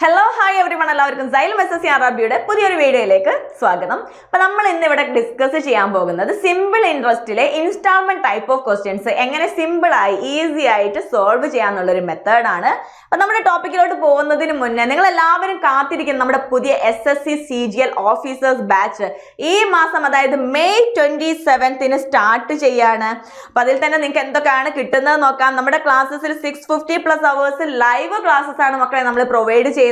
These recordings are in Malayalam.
Hello, hi everyone. എല്ലാവർക്കും Xylem SSCRRBയുടെ പുതിയൊരു വീഡിയോയിലേക്ക് സ്വാഗതം. അപ്പോൾ നമ്മൾ ഇന്ന് ഇവിടെ ഡിസ്കസ് ചെയ്യാൻ പോകുന്നത് സിമ്പിൾ ഇൻട്രസ്റ്റിലെ ഇൻസ്റ്റാൾമെന്റ് ടൈപ്പ് ഓഫ് ക്വസ്റ്റ്യൻസ് എങ്ങനെ സിമ്പിൾ ആയി ഈസി ആയിട്ട് സോൾവ് ചെയ്യാനുള്ള ഒരു മെത്തേഡ് ആണ്. അപ്പോൾ നമ്മുടെ ടോപ്പിക്കിലോട്ട് പോകുന്നതിന് മുന്നേ നിങ്ങൾ എല്ലാവരും കാത്തിരിക്കുന്ന നമ്മുടെ പുതിയ SSC CGL ഓഫീസേഴ്സ് ബാച്ച് ഈ മാസം അതായത് മെയ് 27th സ്റ്റാർട്ട് ചെയ്യാണ്. അപ്പോൾ അതിൽ തന്നെ നിങ്ങൾക്ക് എന്തൊക്കെയാണ് കിട്ടുന്നത് നോക്കാം. നമ്മുടെ ക്ലാസ്സസിൽ 650+ hours ലൈവ് ക്ലാസ്സസ് ആണ് മക്കളെ നമ്മൾ പ്രൊവൈഡ് ചെയ്യുന്നത്.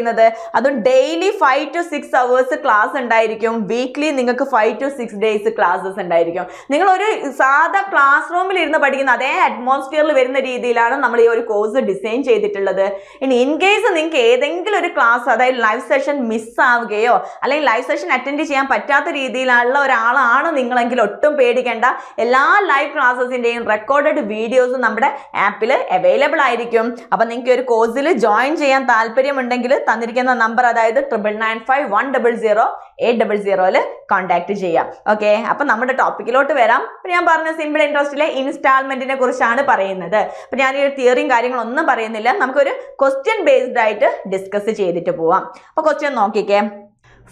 അതും ഡെയിലി 5 to 6 hours ക്ലാസ് ഉണ്ടായിരിക്കും. വീക്ക്ലി നിങ്ങൾക്ക് 5 to 6 days ക്ലാസ്സസ് ഉണ്ടായിരിക്കും. നിങ്ങൾ ഒരു സാധാ ക്ലാസ് റൂമിൽ ഇരുന്ന് പഠിക്കുന്ന അതേ അറ്റ്മോസ്ഫിയറിൽ വരുന്ന രീതിയിലാണ് നമ്മൾ ഈ ഒരു കോഴ്സ് ഡിസൈൻ ചെയ്തിട്ടുള്ളത്. ഇനി ഇൻ കേസ് നിങ്ങൾക്ക് ഏതെങ്കിലും ഒരു ക്ലാസ് അതായത് ലൈവ് സെഷൻ മിസ് ആവുകയോ അല്ലെങ്കിൽ ലൈവ് സെഷൻ അറ്റൻഡ് ചെയ്യാൻ പറ്റാത്ത രീതിയിലുള്ള ഒരാളാണ് നിങ്ങളെങ്കിൽ ഒട്ടും പേടിക്കേണ്ട. എല്ലാ ലൈവ് ക്ലാസ്സസിന്റെയും റെക്കോർഡഡ് വീഡിയോസ് നമ്മുടെ ആപ്പിൽ അവൈലബിൾ ആയിരിക്കും. അപ്പൊ നിങ്ങൾക്ക് ഒരു കോഴ്സിൽ ജോയിൻ ചെയ്യാൻ താല്പര്യമുണ്ടെങ്കിൽ തന്നിരിക്കുന്ന നമ്പർ അതായത് 9951000800 കോൺടാക്ട് ചെയ്യാം. ഓക്കെ, അപ്പൊ നമ്മുടെ ടോപ്പിക്കിലോട്ട് വരാം. ഞാൻ പറഞ്ഞ സിമ്പിൾ ഇൻട്രസ്റ്റിലെ ഇൻസ്റ്റാൾമെന്റിനെ കുറിച്ചാണ് പറയുന്നത്. അപ്പൊ ഞാൻ ഈ തിയറിയും കാര്യങ്ങളൊന്നും പറയുന്നില്ല, നമുക്കൊരു ക്വസ്റ്റ്യൻ ബേസ്ഡ് ആയിട്ട് ഡിസ്കസ് ചെയ്തിട്ട് പോവാം. അപ്പൊ ക്വസ്റ്റ്യൻ നോക്കിക്കേ.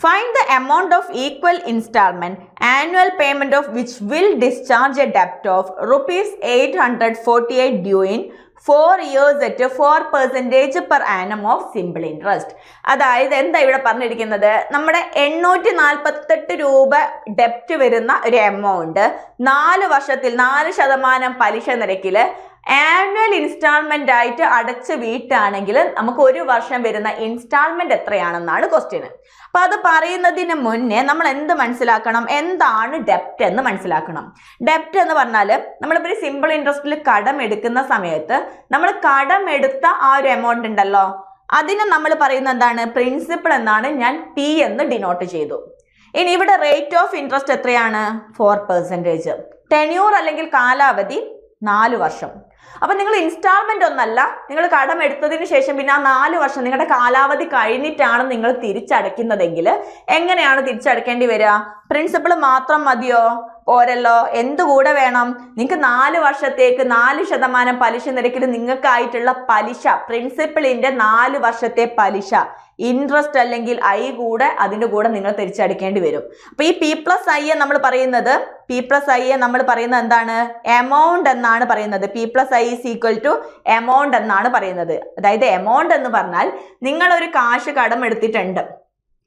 Find the amount of equal installment annual payment of which will discharge a debt of ₹848 due in 4 years at 4% per annum of simple interest. അതായത് എന്താ ഇവിടെ പറഞ്ഞിരിക്കുന്നത്, നമ്മുടെ 848 രൂപ ഡെപ്റ്റ് വരുന്ന ഒരു എമൗണ്ട് 4 വർഷത്തിൽ 4% പലിശ നിരക്കിൽ ആനുവൽ ഇൻസ്റ്റാൾമെന്റ് ആയിട്ട് അടച്ച് വീട്ടാണെങ്കിൽ നമുക്ക് ഒരു വർഷം വരുന്ന ഇൻസ്റ്റാൾമെന്റ് എത്രയാണെന്നാണ് ക്വസ്റ്റ്യൻ. അപ്പൊ അത് പറയുന്നതിന് മുന്നേ നമ്മൾ എന്ത് മനസ്സിലാക്കണം, എന്താണ് ഡെപ്റ്റ് എന്ന് മനസ്സിലാക്കണം. ഡെപ്റ്റ് എന്ന് പറഞ്ഞാൽ നമ്മളിപ്പോൾ ഒരു സിമ്പിൾ ഇൻട്രസ്റ്റിൽ കടം എടുക്കുന്ന സമയത്ത് നമ്മൾ കടം എടുത്ത ആ ഒരു എമൗണ്ട് ഉണ്ടല്ലോ, അതിന് നമ്മൾ പറയുന്നത് എന്താണ്, പ്രിൻസിപ്പിൾ എന്നാണ്. ഞാൻ P എന്ന് ഡിനോട്ട് ചെയ്തു. ഇനി ഇവിടെ റേറ്റ് ഓഫ് ഇൻട്രസ്റ്റ് എത്രയാണ്, 4%. ടെന്യൂർ അല്ലെങ്കിൽ കാലാവധി 4 വർഷം. അപ്പൊ നിങ്ങൾ ഇൻസ്റ്റാൾമെന്റ് ഒന്നല്ല, നിങ്ങൾ കടം എടുത്തതിന് ശേഷം പിന്നെ ആ 4 വർഷം നിങ്ങളുടെ കാലാവധി കഴിഞ്ഞിട്ടാണ് നിങ്ങൾ തിരിച്ചടയ്ക്കുന്നതെങ്കിൽ എങ്ങനെയാണ് തിരിച്ചടക്കേണ്ടി വരിക? പ്രിൻസിപ്പിൾ മാത്രം മതിയോ? പോരല്ലോ, എന്തുകൂടെ വേണം? നിങ്ങൾക്ക് 4 വർഷത്തേക്ക് 4% പലിശ നിരക്കിൽ നിങ്ങൾക്കായിട്ടുള്ള പലിശ, പ്രിൻസിപ്പിളിന്റെ 4 വർഷത്തെ പലിശ, ഇൻട്രസ്റ്റ് അല്ലെങ്കിൽ ഐ കൂടെ അതിന്റെ കൂടെ നിങ്ങൾ തിരിച്ചടക്കേണ്ടി വരും. അപ്പൊ ഈ P+I നമ്മൾ പറയുന്നത് എന്താണ്, എമൗണ്ട് എന്നാണ് പറയുന്നത്. P+I is equal to amount എന്നാണ് പറയുന്നത്. അതായത് എമൗണ്ട് എന്ന് പറഞ്ഞാൽ നിങ്ങൾ ഒരു കാശ് കടം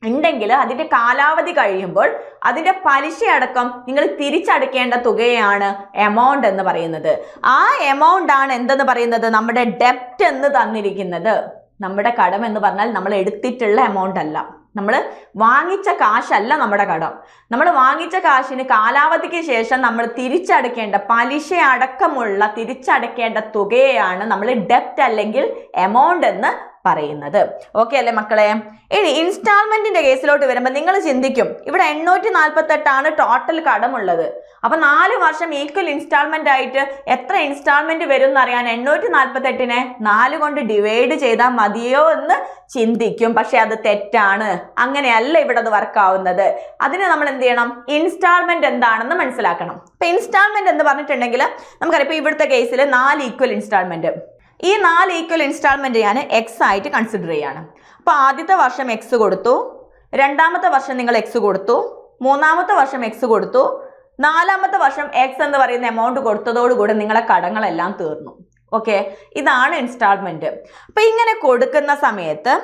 ഉണ്ടെങ്കിൽ അതിന്റെ കാലാവധി കഴിയുമ്പോൾ അതിന്റെ പലിശ അടക്കം നിങ്ങൾ തിരിച്ചടക്കേണ്ട തുകയാണ് എമൗണ്ട് എന്ന് പറയുന്നത്. ആ എമൗണ്ട് ആണ് എന്തെന്ന് പറയുന്നത്, നമ്മുടെ ഡെപ്റ്റ് എന്ന് തന്നിരിക്കുന്നത്. നമ്മുടെ കടം എന്ന് പറഞ്ഞാൽ നമ്മൾ എടുത്തിട്ടുള്ള എമൗണ്ട് അല്ല, നമ്മൾ വാങ്ങിച്ച കാശല്ല നമ്മുടെ കടം. നമ്മൾ വാങ്ങിച്ച കാശിന് കാലാവധിക്ക് ശേഷം നമ്മൾ തിരിച്ചടക്കേണ്ട പലിശ അടക്കമുള്ള തിരിച്ചടക്കേണ്ട തുകയാണ് നമ്മൾ ഡെപ്റ്റ് അല്ലെങ്കിൽ എമൗണ്ട് എന്ന് പറയുന്നത്. ഓക്കെ അല്ലേ മക്കളെ? ഇനി ഇൻസ്റ്റാൾമെന്റിന്റെ കേസിലോട്ട് വരുമ്പോൾ നിങ്ങൾ ചിന്തിക്കും, ഇവിടെ 848 ടോട്ടൽ കടമുള്ളത്. അപ്പൊ 4 വർഷം ഈക്വൽ ഇൻസ്റ്റാൾമെന്റ് ആയിട്ട് എത്ര ഇൻസ്റ്റാൾമെന്റ് വരും എന്നറിയാൻ 848നെ 4 കൊണ്ട് ഡിവൈഡ് ചെയ്താൽ മതിയോ എന്ന് ചിന്തിക്കും. പക്ഷെ അത് തെറ്റാണ്, അങ്ങനെയല്ല ഇവിടെ അത് വർക്ക് ആവുന്നത്. അതിന് നമ്മൾ എന്ത് ചെയ്യണം, ഇൻസ്റ്റാൾമെന്റ് എന്താണെന്ന് മനസ്സിലാക്കണം. ഇപ്പൊ ഇൻസ്റ്റാൾമെന്റ് എന്ന് പറഞ്ഞിട്ടുണ്ടെങ്കിൽ നമുക്കറിയാം, ഇപ്പൊ ഇവിടുത്തെ കേസിൽ 4 ഈക്വൽ ഇൻസ്റ്റാൾമെന്റ്. ഈ 4 ഈക്വൽ ഇൻസ്റ്റാൾമെന്റ് ഞാൻ എക്സ് ആയിട്ട് കൺസിഡർ ചെയ്യാണ്. അപ്പൊ ആദ്യത്തെ വർഷം എക്സ് കൊടുത്തു, രണ്ടാമത്തെ വർഷം നിങ്ങൾ എക്സ് കൊടുത്തു, മൂന്നാമത്തെ വർഷം എക്സ് കൊടുത്തു, 4ാമത്തെ വർഷം എക്സ് എന്ന് പറയുന്ന എമൗണ്ട് കൊടുത്തതോടുകൂടി നിങ്ങളെ കടങ്ങളെല്ലാം തീർന്നു. ഓക്കെ, ഇതാണ് ഇൻസ്റ്റാൾമെന്റ്. അപ്പൊ ഇങ്ങനെ കൊടുക്കുന്ന സമയത്ത്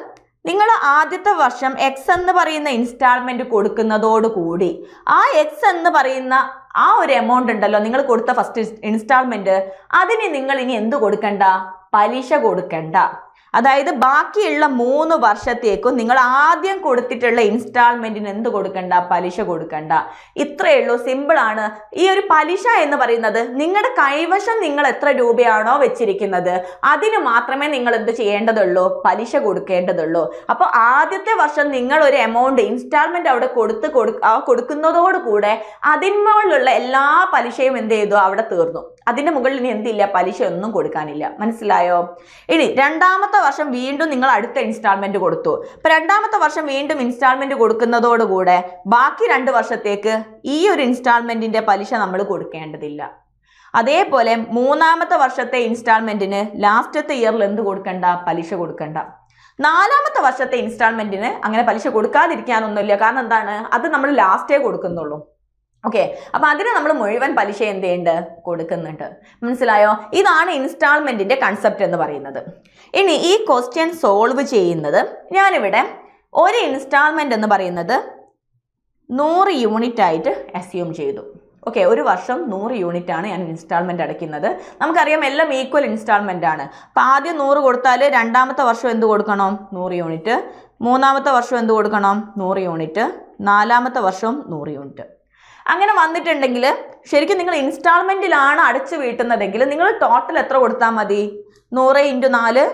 നിങ്ങൾ ആദ്യത്തെ വർഷം എക്സ് എന്ന് പറയുന്ന ഇൻസ്റ്റാൾമെന്റ് കൊടുക്കുന്നതോടുകൂടി ആ എക്സ് എന്ന് പറയുന്ന ആ ഒരു എമൗണ്ട് ഉണ്ടല്ലോ, നിങ്ങൾ കൊടുത്ത ഫസ്റ്റ് ഇൻസ്റ്റാൾമെന്റ്, അതിന് നിങ്ങൾ ഇനി എന്ത് കൊടുക്കണ്ട, പലിശ കൊടുക്കണ്ട. അതായത് ബാക്കിയുള്ള 3 വർഷത്തേക്കും നിങ്ങൾ ആദ്യം കൊടുത്തിട്ടുള്ള ഇൻസ്റ്റാൾമെന്റിന് എന്ത് കൊടുക്കണ്ട, പലിശ കൊടുക്കണ്ട. ഇത്രയേ ഉള്ളൂ, സിമ്പിൾ ആണ്. ഈ ഒരു പലിശ എന്ന് പറയുന്നത് നിങ്ങളുടെ കൈവശം നിങ്ങൾ എത്ര രൂപയാണോ വെച്ചിരിക്കുന്നത് അതിന് മാത്രമേ നിങ്ങൾ എന്ത് ചെയ്യേണ്ടതുള്ളൂ, പലിശ കൊടുക്കേണ്ടതുള്ളൂ. അപ്പോൾ ആദ്യത്തെ വർഷം നിങ്ങൾ ഒരു എമൗണ്ട് ഇൻസ്റ്റാൾമെന്റ് അവിടെ കൊടുക്കുന്നതോടുകൂടെ അതിന്മേലുള്ള എല്ലാ പലിശയും എന്ത് ചെയ്തു, അവിടെ തീർന്നു. അതിന്റെ മുകളിൽ ഇനി എന്തില്ല, പലിശ ഒന്നും കൊടുക്കാനില്ല. മനസ്സിലായോ? ഇനി രണ്ടാമത്തെ വർഷം വീണ്ടും നിങ്ങൾ അടുത്ത ഇൻസ്റ്റാൾമെന്റ് കൊടുത്തു. അപ്പൊ രണ്ടാമത്തെ വർഷം വീണ്ടും ഇൻസ്റ്റാൾമെന്റ് കൊടുക്കുന്നതോടുകൂടെ ബാക്കി 2 വർഷത്തേക്ക് ഈ ഒരു ഇൻസ്റ്റാൾമെന്റിന്റെ പലിശ നമ്മൾ കൊടുക്കേണ്ടതില്ല. അതേപോലെ മൂന്നാമത്തെ വർഷത്തെ ഇൻസ്റ്റാൾമെന്റിന് ലാസ്റ്റത്തെ ഇയറിൽ എന്ത് കൊടുക്കണ്ട, പലിശ കൊടുക്കണ്ട. നാലാമത്തെ വർഷത്തെ ഇൻസ്റ്റാൾമെന്റിന് അങ്ങനെ പലിശ കൊടുക്കാതിരിക്കാനൊന്നുമില്ല. കാരണം എന്താണ്, അത് നമ്മൾ ലാസ്റ്റേ കൊടുക്കുന്നുള്ളൂ. ഓക്കെ, അപ്പൊ അതിന് നമ്മൾ മുഴുവൻ പലിശ എന്ത് ചെയ്യുന്നുണ്ട്, കൊടുക്കുന്നുണ്ട്. മനസ്സിലായോ? ഇതാണ് ഇൻസ്റ്റാൾമെന്റിന്റെ കൺസെപ്റ്റ് എന്ന് പറയുന്നത്. ഇനി ഈ ക്വസ്റ്റ്യൻ സോൾവ് ചെയ്യുന്നത് ഞാനിവിടെ ഒരു ഇൻസ്റ്റാൾമെന്റ് എന്ന് പറയുന്നത് 100 യൂണിറ്റ് ആയിട്ട് അസ്യൂം ചെയ്തു. ഓക്കെ, ഒരു വർഷം 100 യൂണിറ്റ് ആണ് ഞാൻ ഇൻസ്റ്റാൾമെന്റ് അടയ്ക്കുന്നത്. നമുക്കറിയാം എല്ലാം ഈക്വൽ ഇൻസ്റ്റാൾമെന്റ് ആണ്. അപ്പം ആദ്യം 100 കൊടുത്താൽ രണ്ടാമത്തെ വർഷം എന്ത് കൊടുക്കണം, 100 യൂണിറ്റ്. മൂന്നാമത്തെ വർഷം എന്ത് കൊടുക്കണം, 100 യൂണിറ്റ്. നാലാമത്തെ വർഷം 100 യൂണിറ്റ്. അങ്ങനെ വന്നിട്ടുണ്ടെങ്കിൽ ശരിക്കും നിങ്ങൾ ഇൻസ്റ്റാൾമെന്റിലാണ് അടച്ചു വീട്ടുന്നതെങ്കിൽ നിങ്ങൾ ടോട്ടൽ എത്ര കൊടുത്താൽ മതി, 100 × 4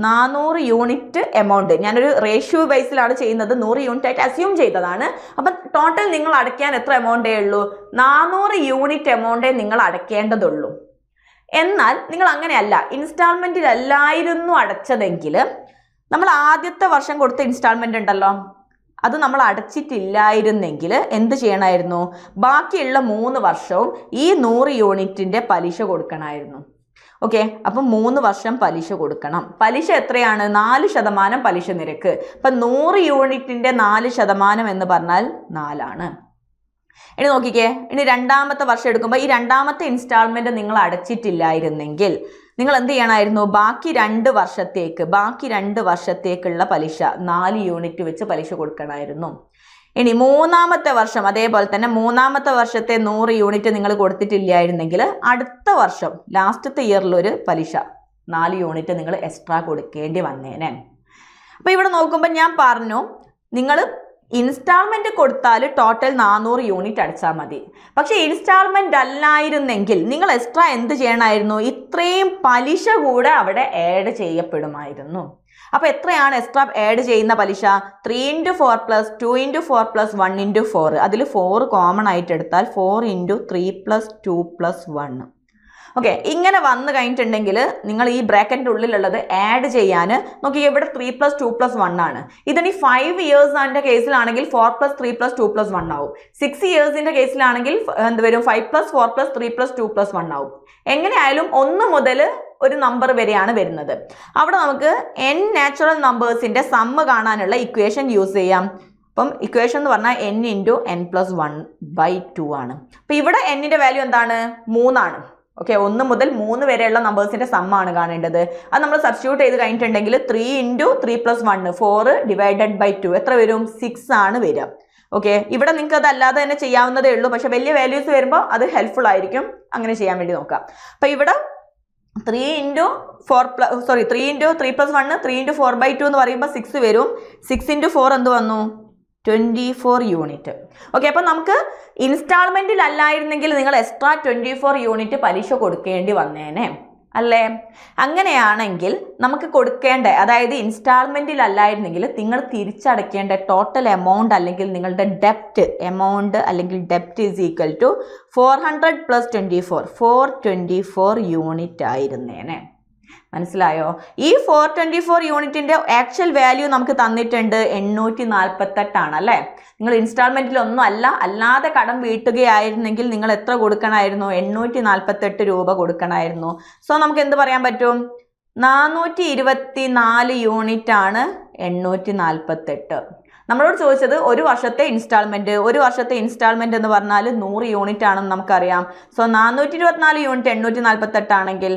400 യൂണിറ്റ് എമൗണ്ട്. ഞാനൊരു റേഷ്യോ ബേസിലാണ് ചെയ്യുന്നത്, 100 യൂണിറ്റ് ആയിട്ട് അസ്യൂം ചെയ്തതാണ്. അപ്പം ടോട്ടൽ നിങ്ങൾ അടയ്ക്കാൻ എത്ര എമൗണ്ടേ ഉള്ളൂ, 400 യൂണിറ്റ് എമൗണ്ടേ നിങ്ങൾ അടയ്ക്കേണ്ടതുള്ളൂ. എന്നാൽ നിങ്ങൾ അങ്ങനെയല്ല, ഇൻസ്റ്റാൾമെന്റിലല്ലായിരുന്നു അടച്ചതെങ്കിൽ നമ്മൾ ആദ്യത്തെ വർഷം കൊടുത്ത ഇൻസ്റ്റാൾമെന്റ് ഉണ്ടല്ലോ, അത് നമ്മൾ അടച്ചിട്ടില്ലായിരുന്നെങ്കിൽ എന്ത് ചെയ്യണമായിരുന്നു, ബാക്കിയുള്ള 3 വർഷവും ഈ 100 യൂണിറ്റിന്റെ പലിശ കൊടുക്കണമായിരുന്നു. ഓക്കെ, അപ്പം 3 വർഷം പലിശ കൊടുക്കണം. പലിശ എത്രയാണ്, 4% പലിശ നിരക്ക്. അപ്പം 100 യൂണിറ്റിന്റെ 4% എന്ന് പറഞ്ഞാൽ 4 ഇനി നോക്കിക്കേ, ഇനി രണ്ടാമത്തെ വർഷം എടുക്കുമ്പോൾ ഈ രണ്ടാമത്തെ ഇൻസ്റ്റാൾമെന്റ് നിങ്ങൾ അടച്ചിട്ടില്ലായിരുന്നെങ്കിൽ നിങ്ങൾ എന്ത് ചെയ്യണമായിരുന്നു, ബാക്കി 2 വർഷത്തേക്കുള്ള പലിശ 4 യൂണിറ്റ് വെച്ച് പലിശ കൊടുക്കണമായിരുന്നു. ഇനി മൂന്നാമത്തെ വർഷം അതേപോലെ തന്നെ മൂന്നാമത്തെ വർഷത്തെ 100 യൂണിറ്റ് നിങ്ങൾ കൊടുത്തിട്ടില്ലായിരുന്നെങ്കിൽ അടുത്ത വർഷം ലാസ്റ്റത്തെ ഇയറിൽ ഒരു പലിശ 4 യൂണിറ്റ് നിങ്ങൾ എക്സ്ട്രാ കൊടുക്കേണ്ടി വന്നേനെ. അപ്പോൾ ഇവിടെ നോക്കുമ്പോൾ ഞാൻ പറഞ്ഞു, നിങ്ങൾ ഇൻസ്റ്റാൾമെന്റ് കൊടുത്താൽ ടോട്ടൽ 400 യൂണിറ്റ് അടച്ചാൽ മതി. പക്ഷെ ഇൻസ്റ്റാൾമെന്റ് അല്ലായിരുന്നെങ്കിൽ നിങ്ങൾ എക്സ്ട്രാ എന്ത് ചെയ്യണമായിരുന്നു, ഇത്രയും പലിശ കൂടെ അവിടെ ആഡ് ചെയ്യപ്പെടുമായിരുന്നു. അപ്പോൾ എത്രയാണ് എക്സ്ട്രാ ആഡ് ചെയ്യുന്ന പലിശ, 3 × 4 + 2 × 4 + 1 × 4. അതിൽ 4 കോമൺ ആയിട്ട് എടുത്താൽ 4 × 3 + 2 + 1. ഓക്കെ, ഇങ്ങനെ വന്നു കഴിഞ്ഞിട്ടുണ്ടെങ്കിൽ നിങ്ങൾ ഈ ബ്രാക്കറ്റിൻ്റെ ഉള്ളിലുള്ളത് ആഡ് ചെയ്യാൻ നോക്കി, ഇവിടെ 3 + 2 + 1 ആണ്. ഇതിനി 5 ഇയേഴ്സിൻ്റെ കേസിലാണെങ്കിൽ 4 + 3 + 2 + 1 ആവും. 6 ഇയേഴ്സിൻ്റെ കേസിലാണെങ്കിൽ എന്ത് വരും, 5 + 4 + 3 + 2 + 1 ആവും. എങ്ങനെയായാലും 1 മുതൽ ഒരു നമ്പർ വരെയാണ് വരുന്നത്. അവിടെ നമുക്ക് n നാച്ചുറൽ നമ്പേഴ്സിന്റെ സമ്മ് കാണാനുള്ള ഇക്വേഷൻ യൂസ് ചെയ്യാം. അപ്പം ഇക്വേഷൻ എന്ന് പറഞ്ഞാൽ n × n+1/2 ആണ്. അപ്പം ഇവിടെ n-ന്റെ വാല്യൂ എന്താണ്, 3 ആണ്. ഓക്കെ, 1 മുതൽ 3 വരെയുള്ള നമ്പേഴ്സിന്റെ സമ്മാണ് കാണേണ്ടത്. അത് നമ്മൾ സബ്സ്റ്റിറ്റ്യൂട്ട് ചെയ്ത് കഴിഞ്ഞിട്ടുണ്ടെങ്കിൽ 3 × 3 + 1 4 / 2 എത്ര വരും, 6 ആണ് വരിക. ഓക്കെ, ഇവിടെ നിങ്ങൾക്ക് അത് അല്ലാതെ തന്നെ ചെയ്യാവുന്നതേ ഉള്ളൂ. പക്ഷെ വലിയ വാല്യൂസ് വരുമ്പോൾ അത് ഹെൽപ്ഫുൾ ആയിരിക്കും, അങ്ങനെ ചെയ്യാൻ വേണ്ടി നോക്കാം. അപ്പം ഇവിടെ 3 × 3 + 1 3 × 4/2 എന്ന് പറയുമ്പോൾ 6 വരും. 6 × 4 എന്ത് വന്നു, 24 യൂണിറ്റ്. ഓക്കെ, അപ്പം നമുക്ക് ഇൻസ്റ്റാൾമെന്റിൽ അല്ലായിരുന്നെങ്കിൽ നിങ്ങൾ എക്സ്ട്രാ 24 യൂണിറ്റ് പലിശ കൊടുക്കേണ്ടി വന്നേനെ അല്ലേ. അങ്ങനെയാണെങ്കിൽ നമുക്ക് കൊടുക്കേണ്ട, അതായത് ഇൻസ്റ്റാൾമെന്റിൽ അല്ലായിരുന്നെങ്കിൽ നിങ്ങൾ തിരിച്ചടയ്ക്കേണ്ട ടോട്ടൽ എമൗണ്ട് അല്ലെങ്കിൽ നിങ്ങളുടെ ഡെപ്റ്റ് എമൗണ്ട് അല്ലെങ്കിൽ ഡെപ്റ്റ് ഈസ് ഈക്വൽ ടു 400 + 24 424 യൂണിറ്റ് ആയിരുന്നേനെ. മനസ്സിലായോ? ഈ 424 യൂണിറ്റിന്റെ ആക്ച്വൽ വാല്യൂ നമുക്ക് തന്നിട്ടുണ്ട് 848 ആണ് അല്ലേ. നിങ്ങൾ ഇൻസ്റ്റാൾമെന്റിൽ ഒന്നും അല്ലാതെ കടം വീട്ടുകയായിരുന്നെങ്കിൽ നിങ്ങൾ എത്ര കൊടുക്കണമായിരുന്നു, 848 രൂപ കൊടുക്കണമായിരുന്നു. സോ നമുക്ക് എന്ത് പറയാൻ പറ്റും, 424 യൂണിറ്റ് ആണ് 848. നമ്മളോട് ചോദിച്ചത് ഒരു വർഷത്തെ ഇൻസ്റ്റാൾമെന്റ് എന്ന് പറഞ്ഞാൽ 100 യൂണിറ്റ് ആണെന്ന് നമുക്കറിയാം. സോ 424 യൂണിറ്റ് 848 ആണെങ്കിൽ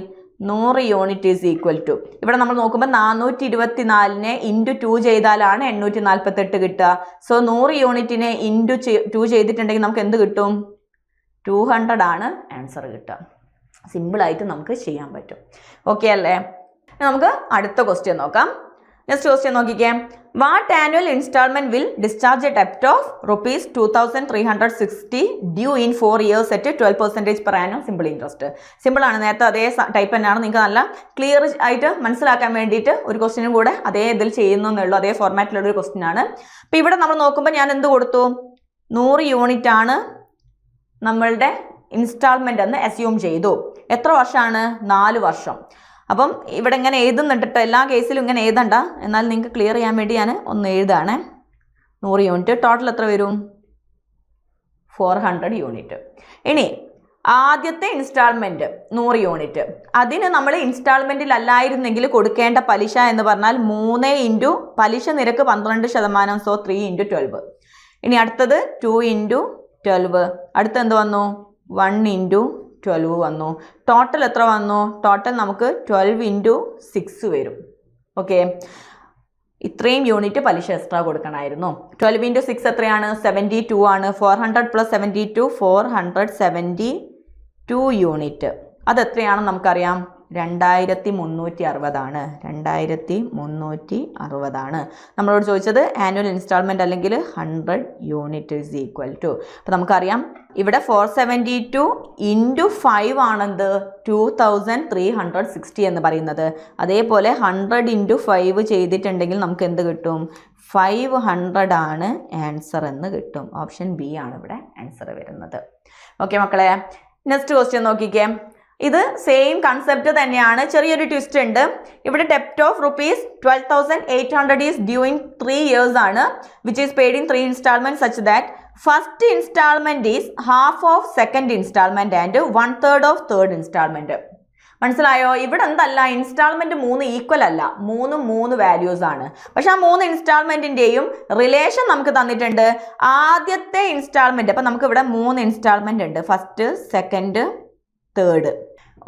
100 യൂണിറ്റ് ഈസ് ഈക്വൽ ടു, ഇവിടെ നമ്മൾ നോക്കുമ്പോൾ 424നെ × 2 ചെയ്താലാണ് 848 കിട്ടുക. സോ 100 യൂണിറ്റിനെ × 2 ചെയ്തിട്ടുണ്ടെങ്കിൽ നമുക്ക് എന്ത് കിട്ടും, 200 ആണ് ആൻസർ കിട്ടുക. സിമ്പിളായിട്ട് നമുക്ക് ചെയ്യാൻ പറ്റും. ഓക്കെ അല്ലേ? നമുക്ക് അടുത്ത ക്വസ്റ്റ്യൻ നോക്കാം. നെക്സ്റ്റ് ക്വസ്റ്റ്യൻ നോക്കിക്കേ. What annual instalment will discharge a ഡെപ്റ്റ് of ₹2360 due in 4 years at 12% per annum simple interest. Simple ആണ്, നേരത്തെ അതേ ടൈപ്പ് തന്നെയാണ്. നിങ്ങൾക്ക് നല്ല ക്ലിയർ ആയിട്ട് മനസ്സിലാക്കാൻ വേണ്ടിയിട്ട് ഒരു ക്വസ്റ്റ്യനും കൂടെ അതേ ഇതിൽ ചെയ്യുന്നുള്ളൂ, അതേ ഫോർമാറ്റിലുള്ള ഒരു ക്വസ്റ്റ്യൻ ആണ്. അപ്പോൾ ഇവിടെ നമ്മൾ നോക്കുമ്പോൾ ഞാൻ എന്ത് കൊടുത്തു, 100 യൂണിറ്റ് ആണ് നമ്മളുടെ ഇൻസ്റ്റാൾമെന്റ് എന്ന് അസ്യൂം ചെയ്തു. എത്ര വർഷമാണ്, 4 വർഷം. അപ്പം ഇവിടെ ഇങ്ങനെ എഴുതുന്നുണ്ട്, എല്ലാ കേസിലും ഇങ്ങനെ എഴുതണ്ട, എന്നാൽ നിങ്ങൾക്ക് ക്ലിയർ ചെയ്യാൻ വേണ്ടി ഞാൻ ഒന്ന് എഴുതാണ്. 100 യൂണിറ്റ് ടോട്ടൽ എത്ര വരും, 400 യൂണിറ്റ്. ഇനി ആദ്യത്തെ ഇൻസ്റ്റാൾമെന്റ് 100 യൂണിറ്റ്, അതിന് നമ്മൾ ഇൻസ്റ്റാൾമെന്റിലല്ലായിരുന്നെങ്കിൽ കൊടുക്കേണ്ട പലിശ എന്ന് പറഞ്ഞാൽ 3 ഇൻറ്റു പലിശ നിരക്ക് 12%, സോ 3 ഇൻറ്റു 12. ഇനി അടുത്തത് 2 ഇൻറ്റു 12, അടുത്ത് എന്ത് വന്നു 1 ഇൻറ്റു 12 വന്നു. ടോട്ടൽ എത്ര വന്നു? ടോട്ടൽ നമുക്ക് 12 ഇൻറ്റു 6 വരും. ഓക്കെ, ഇത്രയും യൂണിറ്റ് പലിശ എക്സ്ട്രാ കൊടുക്കണമായിരുന്നു. 12 ഇൻറ്റു 6 എത്രയാണ്? 72 ആണ്. 400 പ്ലസ് 72 472 യൂണിറ്റ്. അതെത്രയാണെന്ന് നമുക്കറിയാം, 2360 ആണ്. 2360 ആണ്. നമ്മളോട് ചോദിച്ചത് ആനുവൽ ഇൻസ്റ്റാൾമെന്റ് അല്ലെങ്കിൽ 100 യൂണിറ്റ് ഈസ് ഈക്വൽ ടു. അപ്പോൾ നമുക്കറിയാം ഇവിടെ 472 ഇൻറ്റു 5 ആണെന്ത് 2360 എന്ന് പറയുന്നത്. അതേപോലെ 100 ഇൻറ്റു 5 ചെയ്തിട്ടുണ്ടെങ്കിൽ നമുക്ക് എന്ത് കിട്ടും? 500 ആണ് ആൻസർ എന്ന് കിട്ടും. ഓപ്ഷൻ ബി ആണ് ഇവിടെ ആൻസർ വരുന്നത്. ഓക്കെ മക്കളെ, നെക്സ്റ്റ് ക്വസ്റ്റ്യൻ നോക്കിക്കേ. ഇത് സെയിം കൺസെപ്റ്റ് തന്നെയാണ്, ചെറിയൊരു ട്വിസ്റ്റ് ഉണ്ട്. ഇവിടെ ഡെപ്റ്റ് of ₹12,800 is due in 3 years ആണ്, which is paid in 3 installments such that first instalment is half of second instalment and 1/3 of third instalment. മനസ്സിലായോ? ഇവിടെ എന്തല്ല, ഇൻസ്റ്റാൾമെന്റ് 3 ഈക്വൽ അല്ല, 3 വാല്യൂസ് ആണ്. പക്ഷെ ആ 3 ഇൻസ്റ്റാൾമെന്റിന്റെയും റിലേഷൻ നമുക്ക് തന്നിട്ടുണ്ട്. ആദ്യത്തെ ഇൻസ്റ്റാൾമെന്റ്, അപ്പൊ നമുക്ക് ഇവിടെ 3 ഇൻസ്റ്റാൾമെന്റ് ഉണ്ട്, ഫസ്റ്റ് സെക്കൻഡ് തേർഡ്.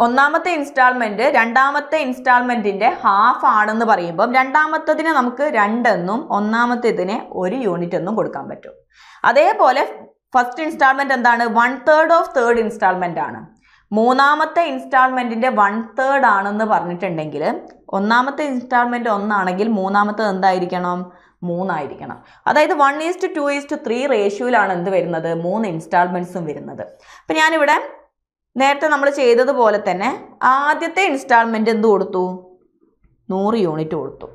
ഒന്നാമത്തെ ഇൻസ്റ്റാൾമെന്റ് രണ്ടാമത്തെ ഇൻസ്റ്റാൾമെന്റിന്റെ ഹാഫ് ആണെന്ന് പറയുമ്പോൾ രണ്ടാമത്തതിനെ നമുക്ക് 2 എന്നും ഒന്നാമത്തേതിനെ 1 യൂണിറ്റ് എന്നും കൊടുക്കാൻ പറ്റും. അതേപോലെ ഫസ്റ്റ് ഇൻസ്റ്റാൾമെന്റ് എന്താണ്? 1/3 ഓഫ് തേർഡ് ഇൻസ്റ്റാൾമെന്റ് ആണ്. മൂന്നാമത്തെ ഇൻസ്റ്റാൾമെന്റിന്റെ 1/3 ആണെന്ന് പറഞ്ഞിട്ടുണ്ടെങ്കിൽ ഒന്നാമത്തെ ഇൻസ്റ്റാൾമെന്റ് 1 ആണെങ്കിൽ മൂന്നാമത്തത് എന്തായിരിക്കണം? 3 ആയിരിക്കണം. അതായത് 1:2:3 റേഷ്യോയിലാണ് എന്ത് വരുന്നത്? 3 ഇൻസ്റ്റാൾമെന്റ്സും വരുന്നത്. അപ്പൊ ഞാനിവിടെ നേരത്തെ നമ്മൾ ചെയ്തതുപോലെ തന്നെ ആദ്യത്തെ ഇൻസ്റ്റാൾമെന്റ് എന്ത് കൊടുത്തു? 100 യൂണിറ്റ് കൊടുത്തു.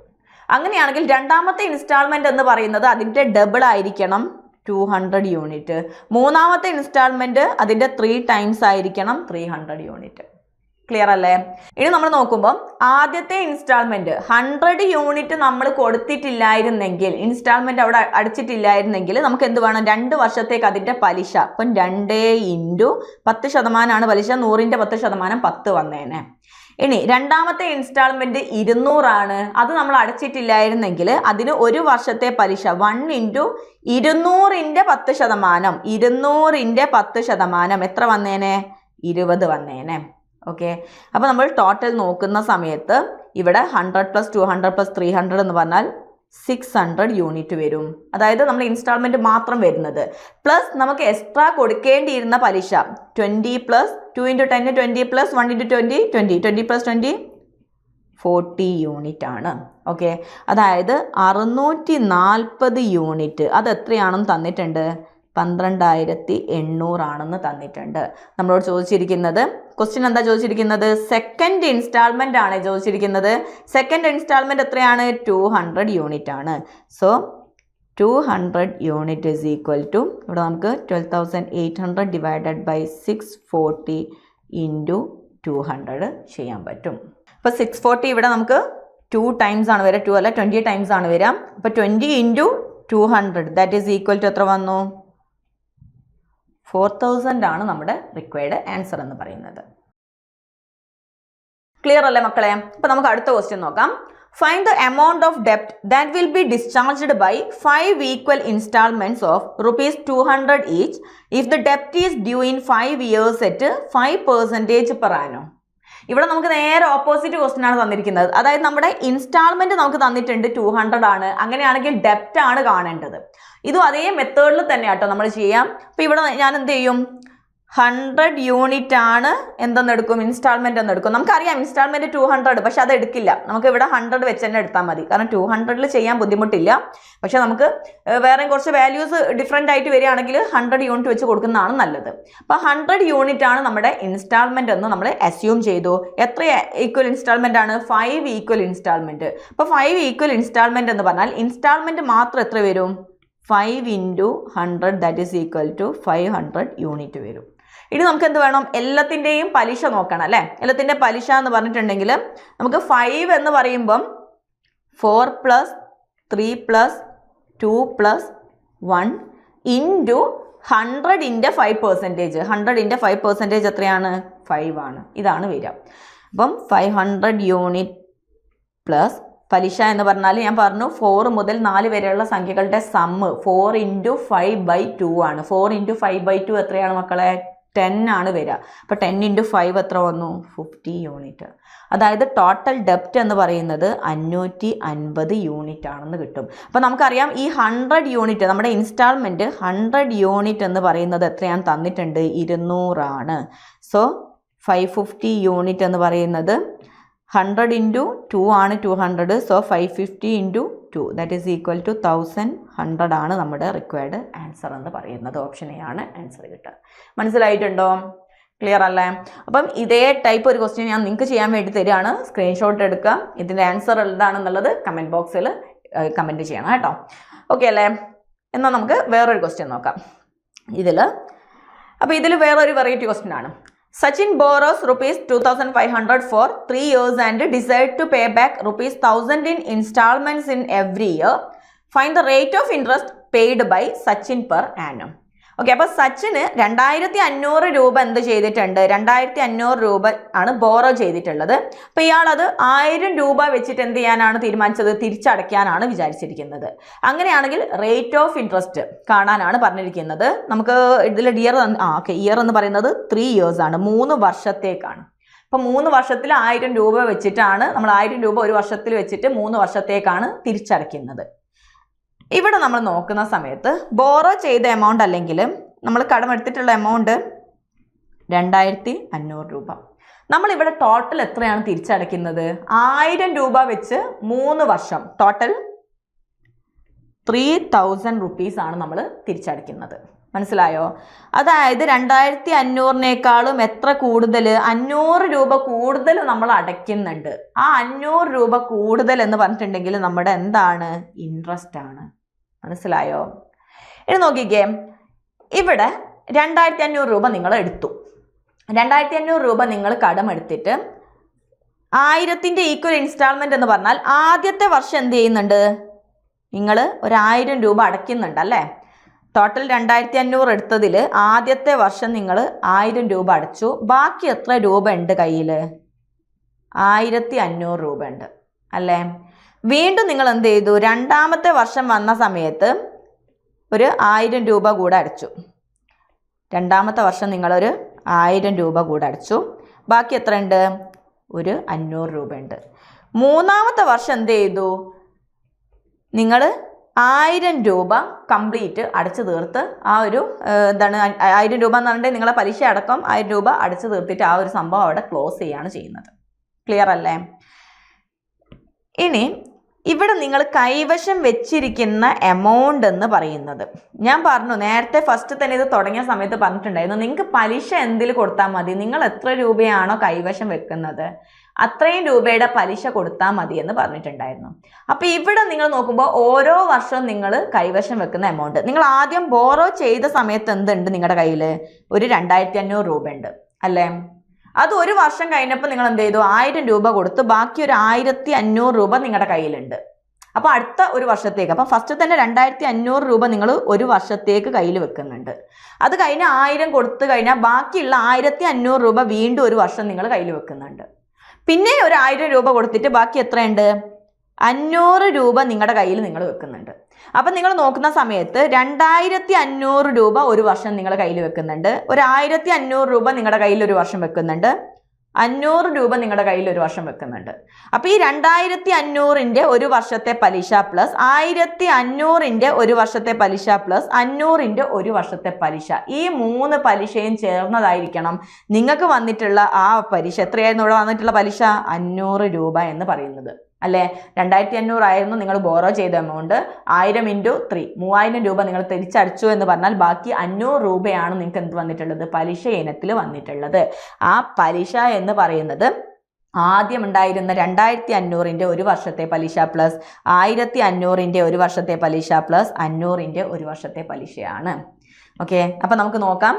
അങ്ങനെയാണെങ്കിൽ രണ്ടാമത്തെ ഇൻസ്റ്റാൾമെന്റ് എന്ന് പറയുന്നത് അതിൻ്റെ ഡബിൾ ആയിരിക്കണം, 200 യൂണിറ്റ്. മൂന്നാമത്തെ ഇൻസ്റ്റാൾമെന്റ് അതിൻ്റെ 3 ടൈംസ് ആയിരിക്കണം, 300 യൂണിറ്റ്. ക്ലിയർ അല്ലേ? ഇനി നമ്മൾ നോക്കുമ്പോൾ ആദ്യത്തെ ഇൻസ്റ്റാൾമെന്റ് 100 യൂണിറ്റ് നമ്മൾ കൊടുത്തിട്ടില്ലായിരുന്നെങ്കിൽ, ഇൻസ്റ്റാൾമെന്റ് അവിടെ അടിച്ചിട്ടില്ലായിരുന്നെങ്കിൽ നമുക്ക് എന്ത് വേണം? 2 വർഷത്തേക്ക് അതിന്റെ പലിശ. അപ്പം 2 ഇൻറ്റു 10% പലിശ, 100ന്റെ 10% 10 വന്നേനെ. ഇനി രണ്ടാമത്തെ ഇൻസ്റ്റാൾമെന്റ് 200 ആണ്, അത് നമ്മൾ അടച്ചിട്ടില്ലായിരുന്നെങ്കിൽ അതിന് 1 വർഷത്തെ പലിശ 1 ഇൻറ്റു 200ന്റെ 10%, 200ന്റെ 10% എത്ര വന്നേനെ? 20 വന്നേനെ. ഓക്കെ, അപ്പോൾ നമ്മൾ ടോട്ടൽ നോക്കുന്ന സമയത്ത് ഇവിടെ 100 + 200 + 300 എന്ന് പറഞ്ഞാൽ 600 യൂണിറ്റ് വരും. അതായത് നമ്മൾ ഇൻസ്റ്റാൾമെന്റ് മാത്രം വരുന്നത് പ്ലസ് നമുക്ക് എക്സ്ട്രാ കൊടുക്കേണ്ടിയിരുന്ന പലിശ 20 + 2 × 10 20 + 1 × 20 20 20 + 20 40 യൂണിറ്റ് ആണ്. ഓക്കെ, അതായത് 640 യൂണിറ്റ്. അത് എത്രയാണെന്ന് തന്നിട്ടുണ്ട്? 12,800 ആണെന്ന് തന്നിട്ടുണ്ട്. നമ്മളോട് ചോദിച്ചിരിക്കുന്നത്, ക്വസ്റ്റ്യൻ എന്താ ചോദിച്ചിരിക്കുന്നത്? സെക്കൻഡ് ഇൻസ്റ്റാൾമെന്റ് ആണ് ചോദിച്ചിരിക്കുന്നത്. സെക്കൻഡ് ഇൻസ്റ്റാൾമെന്റ് എത്രയാണ്? 200 യൂണിറ്റ് ആണ്. So 200 unit is equal to, ഇവിടെ നമുക്ക് 12,800 ഡിവൈഡഡ് ബൈ 640 ഇൻറ്റു 200 ചെയ്യാൻ പറ്റും. അപ്പോൾ 640 ഇവിടെ നമുക്ക് 2 ടൈംസ് ആണ് വരിക, 2 അല്ല 20 ടൈംസ് ആണ് വരിക. അപ്പോൾ 20 into 200 that is equal to എത്ര വന്നു? 4000 ആണ് നമ്മുടെ റിക്വയർഡ് ആൻസർ എന്ന് പറയുന്നത്. ക്ലിയർ അല്ലേ മക്കളെ? അപ്പോൾ നമുക്ക് അടുത്ത ക്വസ്റ്റ്യൻ നോക്കാം. ഫൈൻഡ് ദ എമൗണ്ട് ഓഫ് ഡെപ്റ്റ് that will be discharged by 5 equal instalments of ₹200 each if the ഡെപ്റ്റ് is due in 5 years at 5% per annum. ഇവിടെ നമുക്ക് നേരെ ഓപ്പോസിറ്റ് ക്വസ്റ്റ്യൻ ആണ് തന്നിരിക്കുന്നത്. അതായത് നമ്മുടെ ഇൻസ്റ്റാൾമെന്റ് നമുക്ക് തന്നിട്ടുണ്ട് 200 ആണ്, അങ്ങനെയാണെങ്കിൽ ഡെപ്റ്റ് ആണ് കാണേണ്ടത്. ഇതും അതേ മെത്തേഡിൽ തന്നെ ആട്ടോ നമ്മൾ ചെയ്യാം. അപ്പോൾ ഇവിടെ ഞാൻ എന്ത് ചെയ്യും? 100 യൂണിറ്റ് ആണ് എന്തെന്നെടുക്കും? ഇൻസ്റ്റാൾമെന്റ് എന്നെടുക്കും. നമുക്കറിയാം ഇൻസ്റ്റാൾമെന്റ് 200, പക്ഷെ അത് എടുക്കില്ല. നമുക്ക് ഇവിടെ 100 വെച്ച് തന്നെ എടുത്താൽ മതി, കാരണം 200ൽ ചെയ്യാൻ ബുദ്ധിമുട്ടില്ല. പക്ഷെ നമുക്ക് വേറെ കുറച്ച് വാല്യൂസ് ഡിഫറെൻ്റ് ആയിട്ട് വരികയാണെങ്കിൽ 100 യൂണിറ്റ് വെച്ച് കൊടുക്കുന്നതാണ് നല്ലത്. അപ്പോൾ 100 യൂണിറ്റ് ആണ് നമ്മുടെ ഇൻസ്റ്റാൾമെന്റ് എന്ന് നമ്മൾ അസ്യൂം ചെയ്തു. എത്ര ഈക്വൽ ഇൻസ്റ്റാൾമെന്റ് ആണ്? 5 ഈക്വൽ ഇൻസ്റ്റാൾമെന്റ്. അപ്പോൾ 5 ഈക്വൽ ഇൻസ്റ്റാൾമെന്റ് എന്ന് പറഞ്ഞാൽ ഇൻസ്റ്റാൾമെന്റ് മാത്രം എത്ര വരും? 5 into 100 that is equal to 500 unit വരും. ഇനി നമുക്ക് എന്ത് വേണം? എല്ലാത്തിൻ്റെയും പലിശ നോക്കണം അല്ലേ? എല്ലാത്തിൻ്റെ പലിശ എന്ന് പറഞ്ഞിട്ടുണ്ടെങ്കിൽ നമുക്ക് 5 എന്ന് പറയുമ്പം 4 + 3 + 2 + 1 ഇൻറ്റു 100 × 5%. 100 × 5% എത്രയാണ്? 5 ആണ്. ഇതാണ് വരിക. അപ്പം 500 യൂണിറ്റ് പ്ലസ് പലിശ എന്ന് പറഞ്ഞാൽ ഞാൻ പറഞ്ഞു 4 മുതൽ 4 വരെയുള്ള സംഖ്യകളുടെ സമ്മ് 4 × 5/2 ആണ്. 4 × 5/2 എത്രയാണ് മക്കളെ? 10 ആണ് വരിക. അപ്പോൾ 10 × 5 എത്ര വന്നു? 50 യൂണിറ്റ്. അതായത് ടോട്ടൽ ഡെപ്റ്റ് എന്ന് പറയുന്നത് 550 യൂണിറ്റ് ആണെന്ന് കിട്ടും. അപ്പോൾ നമുക്കറിയാം ഈ 100 യൂണിറ്റ് നമ്മുടെ ഇൻസ്റ്റാൾമെൻറ്റ് 100 യൂണിറ്റ് എന്ന് പറയുന്നത് എത്രയാണ് തന്നിട്ടുണ്ട്? 200 ആണ്. സോ 550 യൂണിറ്റ് എന്ന് പറയുന്നത് 100 × 2 ആണ് 200. So 550 × 2 that is equal to 1100 ആണ് നമ്മുടെ റിക്വയർഡ് ആൻസർ എന്ന് പറയുന്നത്. ഓപ്ഷൻ എ ആണ് ആൻസർ കിട്ടുക. മനസ്സിലായിട്ടുണ്ടോ? ക്ലിയർ അല്ലേ? അപ്പം ഇതേ ടൈപ്പ് ഒരു ക്വസ്റ്റ്യൻ ഞാൻ നിങ്ങൾക്ക് ചെയ്യാൻ വേണ്ടി തരികയാണ്. സ്ക്രീൻഷോട്ട് എടുക്കുക. ഇതിൻ്റെ ആൻസർ എന്താണെന്നുള്ളത് കമൻറ്റ് ബോക്സിൽ കമൻറ്റ് ചെയ്യണം കേട്ടോ. ഓക്കെ അല്ലേ? എന്നാൽ നമുക്ക് വേറൊരു ക്വസ്റ്റ്യൻ നോക്കാം. അപ്പോൾ ഇതിൽ വേറൊരു വെറൈറ്റി ക്വസ്റ്റ്യൻ ആണ്. Sachin borrows rupees 2,500 for 3 years and decides to pay back rupees 1,000 in installments in every year. Find the rate of interest paid by Sachin per annum. Okay, അപ്പോൾ സച്ചിന് 2500 രൂപ എന്ത് ചെയ്തിട്ടുണ്ട്? 2500 രൂപ ആണ് ബോറോ ചെയ്തിട്ടുള്ളത്. അപ്പോൾ ഇയാളത് 1000 രൂപ വെച്ചിട്ട് എന്ത് ചെയ്യാനാണ് തീരുമാനിച്ചത്? തിരിച്ചടയ്ക്കാനാണ് വിചാരിച്ചിരിക്കുന്നത്. അങ്ങനെയാണെങ്കിൽ റേറ്റ് ഓഫ് ഇൻട്രസ്റ്റ് കാണാനാണ് പറഞ്ഞിരിക്കുന്നത്. നമുക്ക് ഇതിൽ ഇയർ എന്ന് പറയുന്നത് 3 years ആണ്, 3 വർഷത്തേക്കാണ്. അപ്പോൾ 3 വർഷത്തിൽ 1000 രൂപ വെച്ചിട്ടാണ് നമ്മൾ 1000 രൂപ ഒരു വർഷത്തിൽ വെച്ചിട്ട് 3 വർഷത്തേക്കാണ് തിരിച്ചടയ്ക്കുന്നത്. ഇവിടെ നമ്മൾ നോക്കുന്ന സമയത്ത് ബോറോ ചെയ്ത എമൗണ്ട് അല്ലെങ്കിൽ നമ്മൾ കടമെടുത്തിട്ടുള്ള എമൗണ്ട് 2500 രൂപ. നമ്മളിവിടെ ടോട്ടൽ എത്രയാണ് തിരിച്ചടയ്ക്കുന്നത്? 1000 രൂപ വെച്ച് 3 വർഷം ടോട്ടൽ 3000 റുപ്പീസ് ആണ് നമ്മൾ തിരിച്ചടയ്ക്കുന്നത്. മനസ്സിലായോ? അതായത് 2500-നേക്കാളും എത്ര കൂടുതൽ? 500 രൂപ കൂടുതൽ നമ്മൾ അടയ്ക്കുന്നുണ്ട്. ആ 500 രൂപ കൂടുതൽ എന്ന് പറഞ്ഞിട്ടുണ്ടെങ്കിൽ നമ്മുടെ എന്താണ്? ഇൻട്രസ്റ്റ് ആണ്. മനസ്സിലായോ? ഇനി നോക്കിക്കേ, ഇവിടെ 2500 രൂപ നിങ്ങൾ എടുത്തു. 2500 രൂപ നിങ്ങൾ കടമെടുത്തിട്ട് 1000-ന്റെ ഈക്വൽ ഇൻസ്റ്റാൾമെന്റ് എന്ന് പറഞ്ഞാൽ ആദ്യത്തെ വർഷം എന്ത് ചെയ്യുന്നുണ്ട്? നിങ്ങൾ 1000 രൂപ അടയ്ക്കുന്നുണ്ട് അല്ലേ? ടോട്ടൽ 2500 എടുത്തതിൽ ആദ്യത്തെ വർഷം നിങ്ങൾ 1000 രൂപ അടച്ചു. ബാക്കി എത്ര രൂപ ഉണ്ട് കയ്യിൽ? 1500 രൂപ ഉണ്ട് അല്ലേ? വീണ്ടും നിങ്ങൾ എന്ത് ചെയ്തു? രണ്ടാമത്തെ വർഷം വന്ന സമയത്ത് ഒരു 1000 രൂപ കൂടെ അടച്ചു. രണ്ടാമത്തെ വർഷം നിങ്ങളൊരു 1000 രൂപ കൂടെ അടച്ചു. ബാക്കി എത്ര ഉണ്ട്? ഒരു 500 രൂപ ഉണ്ട്. മൂന്നാമത്തെ വർഷം എന്ത് ചെയ്തു? നിങ്ങൾ 1000 രൂപ കംപ്ലീറ്റ് അടച്ചു തീർത്ത് ആ ഒരു 1000 രൂപ എന്ന് പറഞ്ഞിട്ട് നിങ്ങളെ പലിശ അടക്കം 1000 രൂപ അടച്ചു തീർത്തിട്ട് ആ ഒരു സംഭവം അവിടെ ക്ലോസ് ചെയ്യാണ് ചെയ്യുന്നത്. ക്ലിയർ അല്ലേ? ഇനി ഇവിടെ നിങ്ങൾ കൈവശം വെച്ചിരിക്കുന്ന എമൗണ്ട് എന്ന് പറയുന്നത്, ഞാൻ പറഞ്ഞു നേരത്തെ ഫസ്റ്റ് തന്നെ ഇത് തുടങ്ങിയ സമയത്ത് പറഞ്ഞിട്ടുണ്ടായിരുന്നു, നിങ്ങൾക്ക് പലിശ എന്തിൽ കൊടുത്താൽ മതി? നിങ്ങൾ എത്ര രൂപയാണോ കൈവശം വെക്കുന്നത് അത്രയും രൂപയുടെ പലിശ കൊടുത്താൽ മതി എന്ന് പറഞ്ഞിട്ടുണ്ടായിരുന്നു. അപ്പോൾ ഇവിടെ നിങ്ങൾ നോക്കുമ്പോൾ ഓരോ വർഷവും നിങ്ങൾ കൈവശം വെക്കുന്ന എമൗണ്ട്, നിങ്ങൾ ആദ്യം ബോറോ ചെയ്ത സമയത്ത് എന്തുണ്ട് നിങ്ങളുടെ കയ്യിൽ? ഒരു 2500 രൂപ ഉണ്ട് അല്ലേ? അത് ഒരു വർഷം കഴിഞ്ഞപ്പോൾ നിങ്ങൾ എന്ത് ചെയ്തു? 1000 രൂപ കൊടുത്ത് ബാക്കി ഒരു 1500 രൂപ നിങ്ങളുടെ കയ്യിലുണ്ട്. അപ്പോൾ അടുത്ത ഒരു വർഷത്തേക്ക്, അപ്പം ഫസ്റ്റ് തന്നെ 2500 രൂപ നിങ്ങൾ ഒരു വർഷത്തേക്ക് കയ്യിൽ വെക്കുന്നുണ്ട്. അത് കഴിഞ്ഞ് 1000 കൊടുത്തു കഴിഞ്ഞാൽ ബാക്കിയുള്ള 1500 രൂപ വീണ്ടും ഒരു വർഷം നിങ്ങൾ കയ്യിൽ വെക്കുന്നുണ്ട്. പിന്നെ ഒരു 1000 രൂപ കൊടുത്തിട്ട് ബാക്കി എത്രയുണ്ട്? 500 രൂപ നിങ്ങളുടെ കയ്യിൽ നിങ്ങൾ വെക്കുന്നുണ്ട്. അപ്പം നിങ്ങൾ നോക്കുന്ന സമയത്ത് 2500 രൂപ ഒരു വർഷം നിങ്ങളുടെ കയ്യിൽ വെക്കുന്നുണ്ട്. ഒരു 1500 രൂപ നിങ്ങളുടെ കയ്യിൽ ഒരു വർഷം വെക്കുന്നുണ്ട്. 500 രൂപ നിങ്ങളുടെ കയ്യിൽ ഒരു വർഷം വെക്കുന്നുണ്ട്. അപ്പോൾ ഈ 2500-ന്റെ ഒരു വർഷത്തെ പലിശ പ്ലസ് 1500-ന്റെ ഒരു വർഷത്തെ പലിശ പ്ലസ് 500-ന്റെ ഒരു വർഷത്തെ പലിശ, ഈ 3 പലിശയും ചേർന്നതായിരിക്കണം നിങ്ങൾക്ക് വന്നിട്ടുള്ള ആ പലിശ. എത്രയായിരുന്നു ഇവിടെ വന്നിട്ടുള്ള പലിശ? 500 രൂപ എന്ന് പറയുന്നത് അല്ലേ? 2500 ആയിരുന്നു നിങ്ങൾ ബോറോ ചെയ്ത എമൗണ്ട്. 1000 × 3 3000 രൂപ നിങ്ങൾ തിരിച്ചടച്ചു എന്ന് പറഞ്ഞാൽ ബാക്കി 500 രൂപയാണ് നിങ്ങൾക്ക് എന്ത് വന്നിട്ടുള്ളത്? പലിശ ഇനത്തിൽ വന്നിട്ടുള്ളത്. ആ പലിശ എന്ന് പറയുന്നത് ആദ്യം ഉണ്ടായിരുന്ന 2500-ന്റെ ഒരു വർഷത്തെ പലിശ പ്ലസ് 1500-ന്റെ ഒരു വർഷത്തെ പലിശ പ്ലസ് 500-ന്റെ ഒരു വർഷത്തെ പലിശയാണ്. ഓക്കെ, അപ്പം നമുക്ക് നോക്കാം.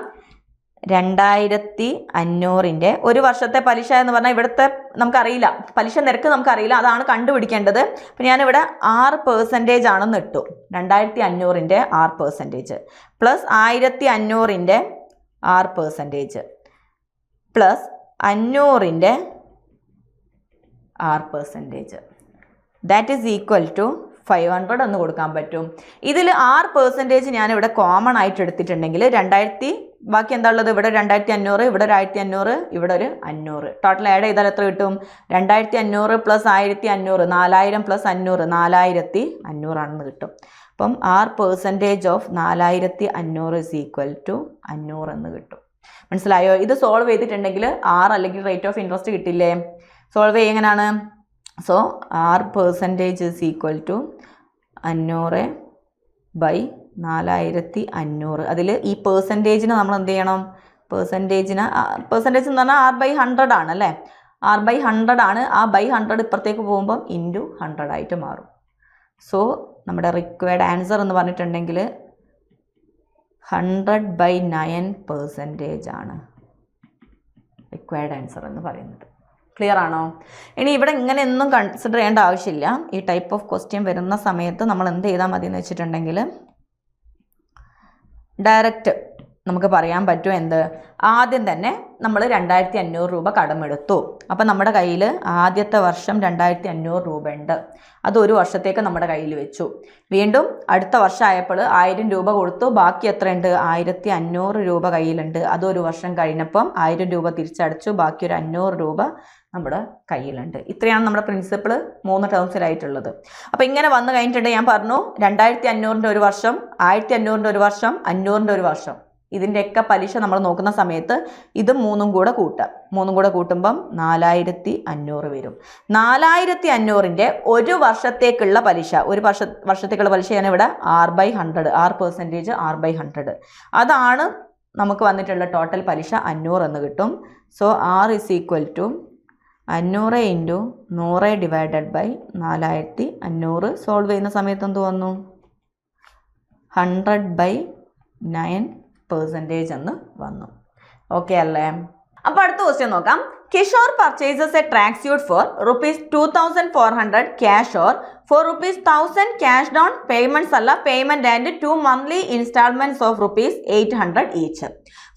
2500 ഒരു വർഷത്തെ പലിശ എന്ന് പറഞ്ഞാൽ ഇവിടുത്തെ നമുക്കറിയില്ല, പലിശ നിരക്ക് നമുക്കറിയില്ല, അതാണ് കണ്ടുപിടിക്കേണ്ടത്. അപ്പം ഞാനിവിടെ 6% ആണെന്ന് ഇട്ടു. 2500 6% plus 1500 6% plus 500 6%. That is equal to 500 എന്ന് കൊടുക്കാൻ പറ്റും. ഇതിൽ 6% ഞാനിവിടെ കോമൺ ആയിട്ട് എടുത്തിട്ടുണ്ടെങ്കിൽ ബാക്കി എന്താ ഉള്ളത്? ഇവിടെ 2500, ഇവിടെ ഒരു 1500, ഇവിടെ ഒരു 500. ടോട്ടൽ ആഡ് ചെയ്താൽ എത്ര കിട്ടും? 2500 പ്ലസ് 1500, 4000 പ്ലസ് 500, 4500 ആണെന്ന് കിട്ടും. അപ്പം 6% ഓഫ് 4500 ഇസ് ഈക്വൽ ടു 500 എന്ന് കിട്ടും. മനസ്സിലായോ? ഇത് സോൾവ് ചെയ്തിട്ടുണ്ടെങ്കിൽ 6 അല്ലെങ്കിൽ റേറ്റ് ഓഫ് ഇൻട്രസ്റ്റ് കിട്ടില്ലേ? സോൾവ് എങ്ങനെയാണ്? So 6% is equal to 500 by 4500. അതിൽ ഈ പെർസെൻറ്റേജിന് നമ്മൾ എന്ത് ചെയ്യണം? പെർസെൻറ്റേജ് എന്ന് പറഞ്ഞാൽ R/100 ആണ് അല്ലേ? R/100 ആണ്. ആ ബൈ 100 ഇപ്പുറത്തേക്ക് പോകുമ്പം ഇൻറ്റു 100 ആയിട്ട് മാറും. സോ നമ്മുടെ റിക്വയർഡ് ആൻസർ എന്ന് പറഞ്ഞിട്ടുണ്ടെങ്കിൽ 100/9% ആണ് റിക്വയർഡ് ആൻസർ എന്ന് പറയുന്നത്. ക്ലിയർ ആണോ? ഇനി ഇവിടെ ഇങ്ങനെയൊന്നും കൺസിഡർ ചെയ്യേണ്ട ആവശ്യമില്ല. ഈ ടൈപ്പ് ഓഫ് ക്വസ്റ്റ്യൻ വരുന്ന സമയത്ത് നമ്മൾ എന്ത് ചെയ്താൽ മതി എന്ന് വെച്ചിട്ടുണ്ടെങ്കിൽ ഡയറക്റ്റ് നമുക്ക് പറയാൻ പറ്റും എന്ത്? ആദ്യം തന്നെ നമ്മൾ 2500 രൂപ കടമെടുത്തു. അപ്പം നമ്മുടെ കയ്യിൽ ആദ്യത്തെ വർഷം 2500 രൂപ ഉണ്ട്. അത് ഒരു വർഷത്തേക്ക് നമ്മുടെ കയ്യിൽ വെച്ചു. വീണ്ടും അടുത്ത വർഷം ആയപ്പോൾ 1000 രൂപ കൊടുത്തു. ബാക്കി എത്രയുണ്ട്? 1500 രൂപ കയ്യിലുണ്ട്. അത് ഒരു വർഷം കഴിഞ്ഞപ്പം 1000 രൂപ തിരിച്ചടച്ചു. ബാക്കി ഒരു 500 രൂപ നമ്മുടെ കയ്യിലുണ്ട്. ഇത്രയാണ് നമ്മുടെ പ്രിൻസിപ്പിൾ 3 ടേംസിലായിട്ടുള്ളത്. അപ്പോൾ ഇങ്ങനെ വന്നു കഴിഞ്ഞിട്ടുണ്ടെങ്കിൽ ഞാൻ പറഞ്ഞു 2500 ഒരു വർഷം, 1500 ഒരു വർഷം, 500 ഒരു വർഷം. ഇതിൻ്റെയൊക്കെ പലിശ നമ്മൾ നോക്കുന്ന സമയത്ത് ഇത് 3 കൂടെ കൂട്ടുക. 3 കൂടെ കൂട്ടുമ്പം 4500 വരും. 4500 ഒരു വർഷത്തേക്കുള്ള പലിശ, ഒരു വർഷത്തേക്കുള്ള പലിശ ഞാനിവിടെ R/100, 6% R/100. അതാണ് നമുക്ക് വന്നിട്ടുള്ള ടോട്ടൽ പലിശ 500 എന്ന് കിട്ടും. So R is equal to 500 into 100 divided by 4500. Solve ചെയ്യുന്ന സമയത്ത് എന്ത് വന്നു? 100/9% എന്ന് വന്നു. ഓക്കെ അല്ലേ? അപ്പോൾ അടുത്ത ക്വസ്റ്റ്യൻ നോക്കാം. Kishore purchases a track suit for ₹2400 cash or for ₹1000 cash down payments അല്ല payment and 2 monthly installments of ₹800 each.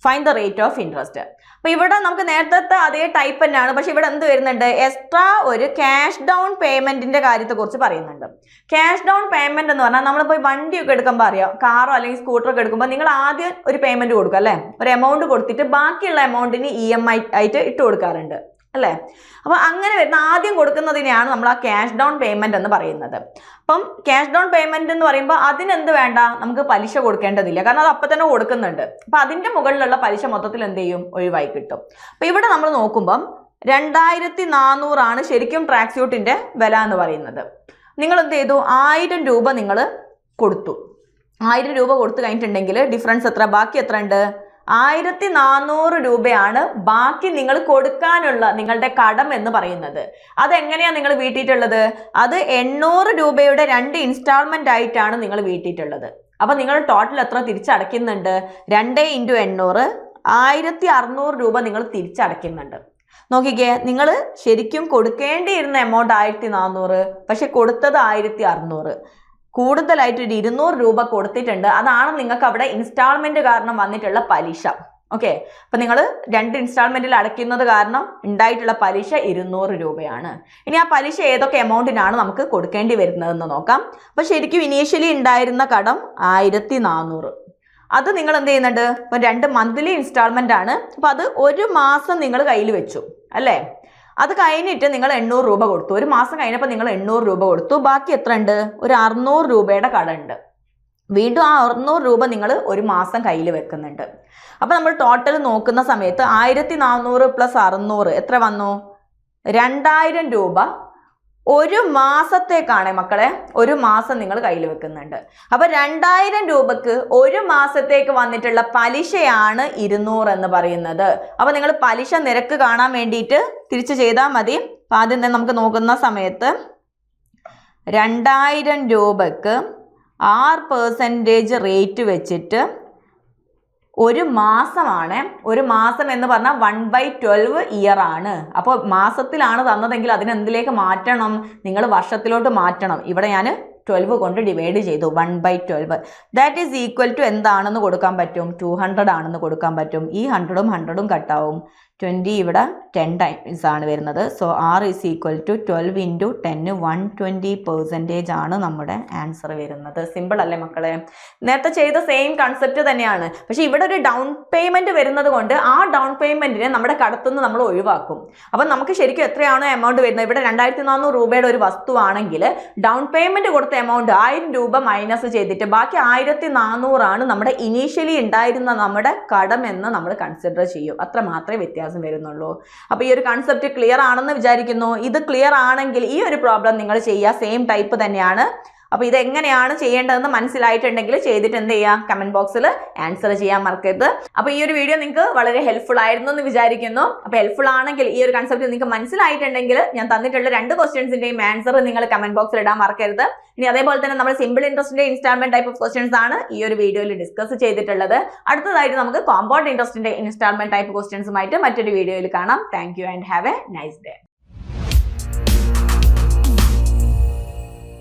Find the rate of interest. അപ്പോൾ ഇവിടെ നമുക്ക് നേരത്തെ അതേ ടൈപ്പ് തന്നെയാണ്. പക്ഷെ ഇവിടെ എന്ത് വരുന്നുണ്ട്? എക്സ്ട്രാ ഒരു ക്യാഷ് ഡൗൺ പേയ്മെന്റിന്റെ കാര്യത്തെക്കുറിച്ച് പറയുന്നുണ്ട്. ക്യാഷ് ഡൗൺ പേയ്മെന്റ് എന്ന് പറഞ്ഞാൽ നമ്മളിപ്പോൾ വണ്ടിയൊക്കെ എടുക്കുമ്പോൾ അറിയാം, കാറോ അല്ലെങ്കിൽ സ്കൂട്ടറൊക്കെ എടുക്കുമ്പോൾ നിങ്ങൾ ആദ്യം ഒരു പേയ്മെന്റ് കൊടുക്കും അല്ലേ? ഒരു എമൗണ്ട് കൊടുത്തിട്ട് ബാക്കിയുള്ള എമൗണ്ടിന് EMI ആയിട്ട് ഇട്ട് കൊടുക്കാറുണ്ട് അല്ലേ? അപ്പോൾ അങ്ങനെ വരുന്ന ആദ്യം കൊടുക്കുന്നതിനെയാണ് നമ്മൾ ആ ക്യാഷ് ഡൗൺ പേയ്മെന്റ് എന്ന് പറയുന്നത്. അപ്പം ക്യാഷ് ഡൗൺ പേയ്മെന്റ് എന്ന് പറയുമ്പോൾ അതിനെന്ത് വേണ്ട? നമുക്ക് പലിശ കൊടുക്കേണ്ടതില്ല, കാരണം അത് അപ്പം തന്നെ കൊടുക്കുന്നുണ്ട്. അപ്പം അതിൻ്റെ മുകളിലുള്ള പലിശ മൊത്തത്തിൽ എന്ത് ചെയ്യും? ഒഴിവായി കിട്ടും. അപ്പം ഇവിടെ നമ്മൾ നോക്കുമ്പം 2400 ആണ് ശരിക്കും ട്രാക്ക് സ്യൂട്ടിൻ്റെ വില എന്ന് പറയുന്നത്. നിങ്ങൾ എന്ത് ചെയ്തു? 1000 രൂപ നിങ്ങൾ കൊടുത്തു. 1000 രൂപ കൊടുത്തു കഴിഞ്ഞിട്ടുണ്ടെങ്കിൽ ഡിഫറൻസ് എത്ര? ബാക്കി എത്ര ഉണ്ട്? 1400 രൂപയാണ് ബാക്കി നിങ്ങൾ കൊടുക്കാനുള്ള നിങ്ങളുടെ കടം എന്ന് പറയുന്നത്. അതെങ്ങനെയാണ് നിങ്ങൾ വീട്ടിയിട്ടുള്ളത്? അത് 800 രൂപയുടെ 2 ഇൻസ്റ്റാൾമെന്റ് ആയിട്ടാണ് നിങ്ങൾ വീട്ടിയിട്ടുള്ളത്. അപ്പൊ നിങ്ങൾ ടോട്ടൽ എത്ര തിരിച്ചടയ്ക്കുന്നുണ്ട്? 2 × 800 1600 രൂപ നിങ്ങൾ തിരിച്ചടയ്ക്കുന്നുണ്ട്. നോക്കിക്കേ, നിങ്ങൾ ശരിക്കും കൊടുക്കേണ്ടിയിരുന്ന എമൗണ്ട് 1400, പക്ഷെ കൊടുത്തത് 1600. കൂടുതലായിട്ട് ഒരു 200 രൂപ കൊടുത്തിട്ടുണ്ട്. അതാണ് നിങ്ങൾക്ക് അവിടെ ഇൻസ്റ്റാൾമെന്റ് കാരണം വന്നിട്ടുള്ള പലിശ. ഓക്കെ, അപ്പം നിങ്ങൾ 2 ഇൻസ്റ്റാൾമെന്റിൽ അടയ്ക്കുന്നത് കാരണം ഉണ്ടായിട്ടുള്ള പലിശ 200 രൂപയാണ്. ഇനി ആ പലിശ ഏതൊക്കെ എമൗണ്ടിനാണ് നമുക്ക് കൊടുക്കേണ്ടി വരുന്നതെന്ന് നോക്കാം. അപ്പം ശരിക്കും ഇനീഷ്യലി ഉണ്ടായിരുന്ന കടം 1400. അത് നിങ്ങൾ എന്ത് ചെയ്യുന്നുണ്ട്? ഇപ്പം 2 മന്ത്ലി ഇൻസ്റ്റാൾമെന്റ് ആണ്. അപ്പം അത് ഒരു മാസം നിങ്ങൾ കയ്യിൽ വെച്ചു അല്ലേ? അത് കഴിഞ്ഞിട്ട് നിങ്ങൾ 800 രൂപ കൊടുത്തു. ഒരു മാസം കഴിഞ്ഞപ്പോൾ നിങ്ങൾ 800 രൂപ കൊടുത്തു. ബാക്കി എത്ര ഉണ്ട്? ഒരു 600 രൂപയുടെ കടമുണ്ട്. വീണ്ടും ആ 600 രൂപ നിങ്ങൾ ഒരു മാസം കയ്യിൽ വെക്കുന്നുണ്ട്. അപ്പോൾ നമ്മൾ ടോട്ടൽ നോക്കുന്ന സമയത്ത് 1400 പ്ലസ് 600 എത്ര വന്നു? 2000 രൂപ ഒരു മാസത്തേക്കാണ് മക്കളെ. ഒരു മാസം നിങ്ങൾ കയ്യിൽ വെക്കുന്നുണ്ട്. അപ്പോൾ 2000 രൂപക്ക് ഒരു മാസത്തേക്ക് വന്നിട്ടുള്ള പലിശയാണ് 200 എന്ന് പറയുന്നത്. അപ്പോൾ നിങ്ങൾ പലിശ നിരക്ക് കാണാൻ വേണ്ടിയിട്ട് തിരിച്ച് ചെയ്താൽ മതി. അപ്പോൾ ആദ്യം തന്നെ നമുക്ക് നോക്കുന്ന സമയത്ത് 2000 രൂപക്ക് 6% റേറ്റ് വെച്ചിട്ട് ഒരു മാസമാണ്. ഒരു മാസം എന്ന് പറഞ്ഞാൽ 1/12 ഇയർ ആണ്. അപ്പോൾ മാസത്തിലാണ് തന്നതെങ്കിൽ അതിനെന്തിലേക്ക് മാറ്റണം? നിങ്ങൾ വർഷത്തിലോട്ട് മാറ്റണം. ഇവിടെ ഞാൻ 12 കൊണ്ട് ഡിവൈഡ് ചെയ്തു. 1/12 ദാറ്റ് ഈസ് ഈക്വൽ ടു എന്താണെന്ന് കൊടുക്കാൻ പറ്റും? 200 ആണെന്ന് കൊടുക്കാൻ പറ്റും. ഈ 100ഉം 100ഉം കട്ടാവും. 20 ഇവിടെ 10 ടൈംസ് ആണ് വരുന്നത്. So R is equal to 12 into 10 120% ആണ് നമ്മുടെ ആൻസർ വരുന്നത്. സിമ്പിൾ അല്ലേ മക്കളെ? നേരത്തെ ചെയ്ത സെയിം കൺസെപ്റ്റ് തന്നെയാണ്. പക്ഷെ ഇവിടെ ഒരു ഡൗൺ പേയ്മെന്റ് വരുന്നത് കൊണ്ട് ആ ഡൗൺ പേയ്മെന്റിനെ നമ്മുടെ കടത്തുനിന്ന് നമ്മൾ ഒഴിവാക്കും. അപ്പം നമുക്ക് ശരിക്കും എത്രയാണോ എമൗണ്ട് വരുന്നത്, ഇവിടെ 2400 രൂപയുടെ ഒരു വസ്തുവാണെങ്കിൽ ഡൗൺ പേയ്മെന്റ് കൊടുത്ത എമൗണ്ട് 1000 രൂപ മൈനസ് ചെയ്തിട്ട് ബാക്കി 1400 ആണ് നമ്മുടെ ഇനീഷ്യലി ഉണ്ടായിരുന്ന നമ്മുടെ കടം എന്ന് നമ്മൾ കൺസിഡർ ചെയ്യും. അത്ര മാത്രമേ വ്യത്യാസം വരുന്നുള്ളൂ. അപ്പോൾ ഈ ഒരു കൺസെപ്റ്റ് ക്ലിയർ ആണെന്ന് വിചാരിക്കുന്നു. ഇത് ക്ലിയർ ആണെങ്കിൽ ഈ ഒരു പ്രോബ്ലം നിങ്ങൾ ചെയ്യുക. സെയിം ടൈപ്പ് തന്നെയാണ്. അപ്പോൾ ഇത് എങ്ങനെയാണ് ചെയ്യേണ്ടതെന്ന് മനസ്സിലായിട്ടുണ്ടെങ്കിൽ ചെയ്തിട്ട് എന്ത് ചെയ്യുക? കമന്റ് ബോക്സിൽ ആൻസർ ചെയ്യാൻ മറക്കരുത്. അപ്പോൾ ഈ ഒരു വീഡിയോ നിങ്ങൾക്ക് വളരെ ഹെൽപ്ഫുൾ ആയിരുന്നു എന്ന് വിചാരിക്കുന്നു. അപ്പോൾ ഹെൽപ്ഫുൾ ആണെങ്കിൽ ഈ ഒരു കൺസെപ്റ്റ് നിങ്ങൾക്ക് മനസ്സിലായിട്ടുണ്ടെങ്കിൽ ഞാൻ തന്നിട്ടുള്ള 2 ക്വസ്റ്റ്യൻസിന്റെയും ആൻസർ നിങ്ങൾ കമന്റ് ബോക്സിൽ ഇടാൻ മറക്കരുത്. ഇനി അതേപോലെ തന്നെ നമ്മൾ സിമ്പിൾ ഇൻട്രസ്റ്റിന്റെ ഇൻസ്റ്റാൾമെന്റ് ടൈപ്പ് ഓഫ് ക്വസ്റ്റ്യൻസ് ആണ് ഈ ഒരു വീഡിയോയിൽ ഡിസ്കസ് ചെയ്തിട്ടുള്ളത്. അടുത്തതായിട്ട് നമുക്ക് കോമ്പൗണ്ട് ഇൻട്രസ്റ്റിന്റെ ഇൻസ്റ്റാൾമെന്റ് ടൈപ്പ് ക്വസ്റ്റ്യൻസുമായിട്ട് മറ്റൊരു വീഡിയോയിൽ കാണാം. Thank you and have a nice day.